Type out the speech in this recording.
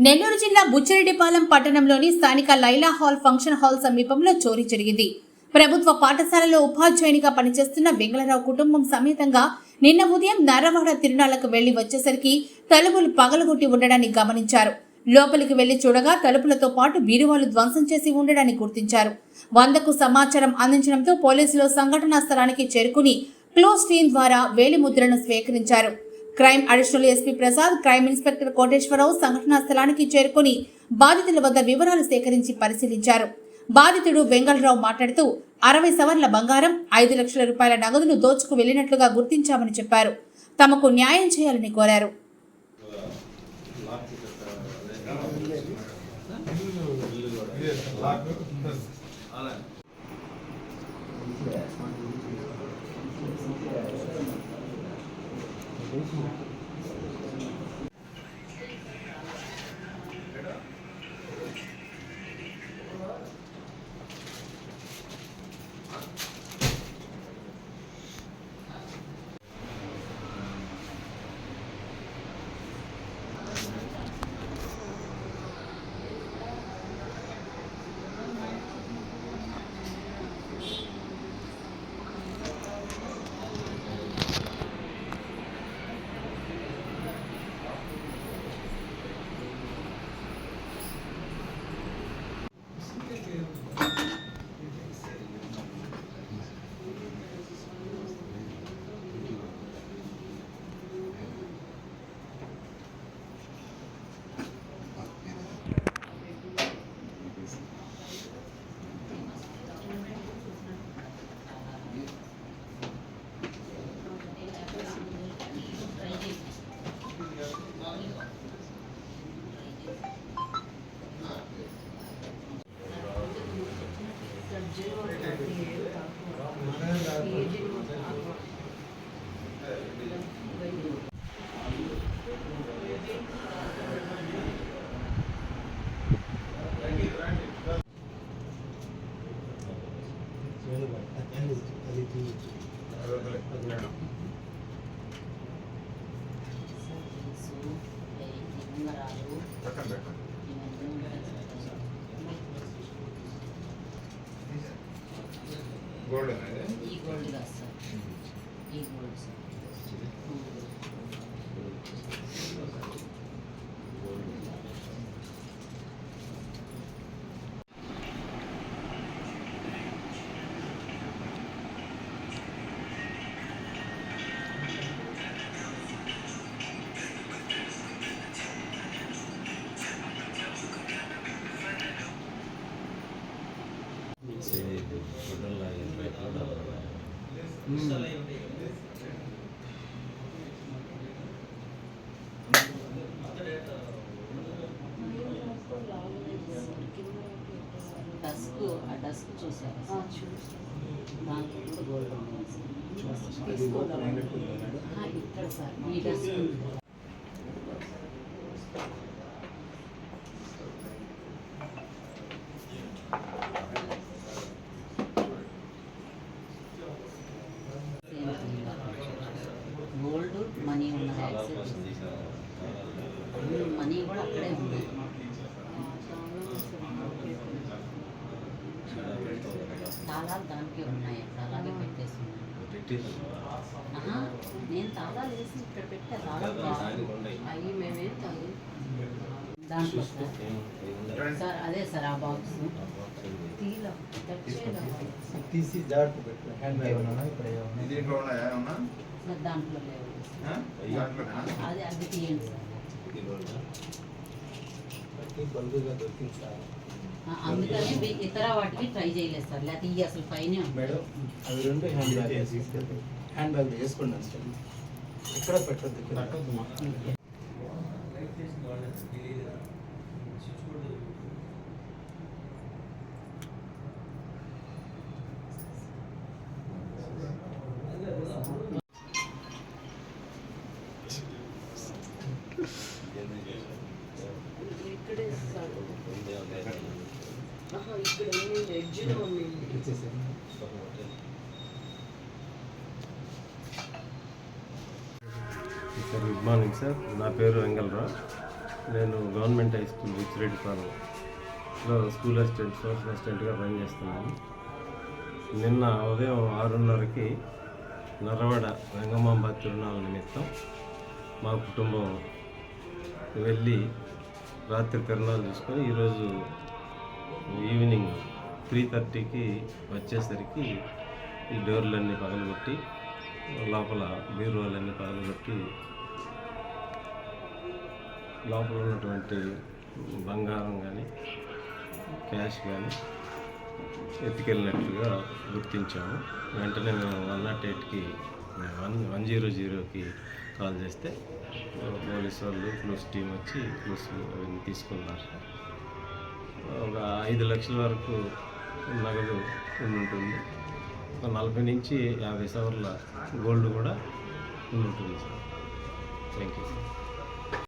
నెల్లూరు జిల్లా బుచ్చిరెడ్డిపాలెం పట్టణంలోని స్థానిక లైలా హాల్ ఫంక్షన్ హాల్ సమీపంలో చోరీ జరిగింది. ప్రభుత్వ పాఠశాలలో ఉపాధ్యాయునిగా పనిచేస్తున్న వెంగళరావు కుటుంబం సమేతంగా నిన్న ఉదయం నర్రవాడ తిరునాళ్లకు వెళ్లి వచ్చేసరికి తలుపులు పగలగొట్టి ఉండడాన్ని గమనించారు. లోపలికి వెళ్లి చూడగా తలుపులతో పాటు బీరువాలు ధ్వంసం చేసి ఉండడాన్ని గుర్తించారు. 100కు సమాచారం అందించడంతో పోలీసులు సంఘటనా స్థలానికి చేరుకుని క్లోజ్ టీమ్ ద్వారా వేలిముద్రను స్వీకరించారు. Crime additional SP Prasad, crime inspector Koteswararao సంఘటనా స్థలానికి చేరుకుని బాధితుల వద్ద వివరాలు సేకరించి పరిశీలించారు. బాధితుడు వెంగళరావు మాట్లాడుతూ 60 సవర్ల బంగారం, 5 లక్షల రూపాయల నగదును దోచుకు వెళ్లినట్లుగా గుర్తించామని చెప్పారు. తమకు న్యాయం చేయాలని కోరారు. గోల్డ్ ఈ గోల్డ్ కాదు సార్, ఈ గోల్డ్ సార్. డస్క్, ఆ డస్క్ చూసారా సార్? దాంట్లో కూడా గోల్డ్ ఉంది ఇక్కడ సార్. ఈ డస్క్ గోల్డ్ మనీ ఉన్నాయి, మనీ కూడా అక్కడే ఉంది. తాళాలు దానికే ఉన్నాయి, అలాగే పెట్టేస్తున్నాను. నేను తాళాలు వేసి ఇక్కడ పెట్టా. తాళాలు అవి మేమేం తాగు దాంట్లో సార్. అదే సార్ ఆ బాక్స్ తీసి జాగ్రత్త పెట్టు. హ్యాండ్ బ్యాగ్ సార్ దాంట్లో లేవు. అది అది తీయండి సార్. బల్బుగా దొరికింది సార్. అందుకని ఇతర వాటికి ట్రై చేయలేదు సార్, లేకపోతే ఇవి అసలు పైన మేడం అవి 2 హ్యాండ్ బ్యాగ్ తీసుకెళ్తాం. హ్యాండ్ బ్యాగ్ వేసుకోండి అసలు ఎక్కడ పెట్టద్దు. గుడ్ మార్నింగ్ సార్, నా పేరు వెంగళరావు. నేను గవర్నమెంట్ హై స్కూల్ బుచ్చిరెడ్డిపాలెంలో స్కూల్ అసిస్టెంట్ సోషల్ అసిస్టెంట్గా పనిచేస్తున్నాను. నిన్న ఉదయం 6:30కి నరవడ వెంగమాంబ తిరునాళ్ళ నిమిత్తం మా కుటుంబం వెళ్ళి రాత్రి తిరునాళ్ళు చూసుకొని ఈరోజు ఈవినింగ్ 3:30కి వచ్చేసరికి ఈ డోర్లన్నీ పగలగొట్టి లోపల బీరువాలన్నీ పగలగొట్టి లోపల ఉన్నటువంటి బంగారం కానీ క్యాష్ కానీ ఎత్తుకెళ్ళినట్లుగా గుర్తించాము. వెంటనే మేము 108కి 100కి కాల్ చేస్తే పోలీసు వాళ్ళు క్లూస్ టీం వచ్చి క్లూస్ అవన్నీ తీసుకున్నారు. ఒక 5 లక్షల వరకు నగదు ఉంటుంది. ఒక 40 నుంచి 50 సవర్ల గోల్డ్ కూడా ఉంటుంది సార్. Thank you sir.